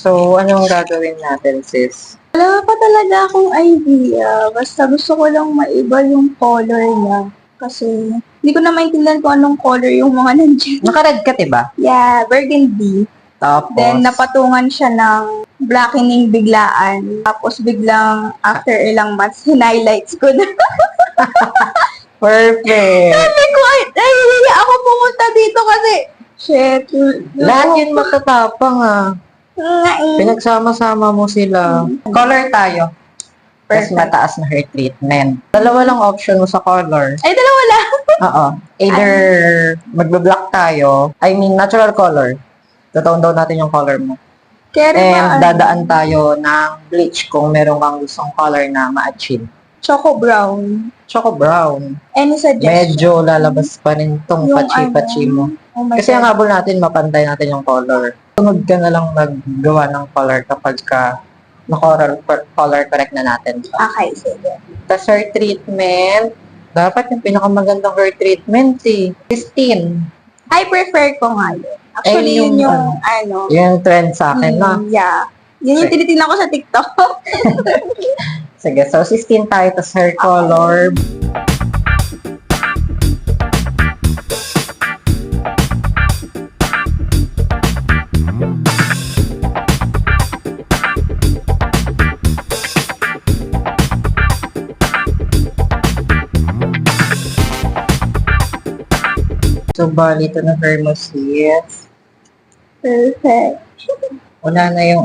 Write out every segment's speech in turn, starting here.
So, anong gagawin natin, sis? Wala pa talaga akong idea. Basta gusto ko lang maiba yung color niya. Kasi hindi ko na maintindihan kung anong color yung mga nandiyan. Naka-red ka, diba? Yeah, burgundy. Tapos, Then, napatungan siya ng blackening biglaan. Tapos, biglang, after ilang months, hinighlights ko na. perfect. Sabi ko, ay, ako pumunta dito kasi, shit. Lahat yun matatapang, ah. Nga eh. Pinagsama-sama mo sila. Color tayo. Mas Perfect. mataas na hair treatment. Dalawa lang option mo sa color. Ay, dalawa lang. Oo. Either magbe-black tayo, I mean natural color. Totoo daw natin yung color mo. Kaya rin ba, And dadaan tayo ng bleach kung meron kang gustong color na ma-achieve. choco brown. Choco brown. Any suggestion? Medyo lalabas pa rin tong Yung pachi-pachi mo. Oh my Kasi ang God. habol natin, mapantay natin yung color. Sunod ka na lang maggawa ng color kapag ka color correct na natin. Okay, sige. Tapos hair treatment, dapat yung pinakamagandang hair treatment si Christine. I prefer ko nga yun. Actually, Ay, yun yung, Yung trend sa akin, no? Yeah. Yun yung tinitingnan ko sa TikTok. Sige, so 16 tayo, tapos hair color. So, bali ito na hair mo, sis. Perfect. Wala na yung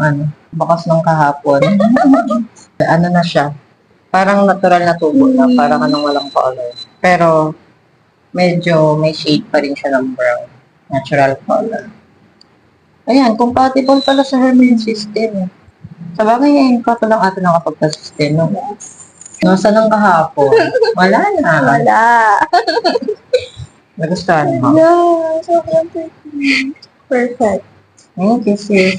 bakas ng kahapon. Ano na siya? Parang natural na tubo na, parang anong walang color. Pero, medyo may shade pa rin siya ng brown. Natural color. Ayan, compatible pala sa hair mo yung system. Sa bagay, ngayon ka pa lang ato nakapagpa-system. No? Nasaan ang kahapon? Wala na. Wala. Nagustuhan mo? Yeah, sobrang pretty. Perfect. Thank you, sis.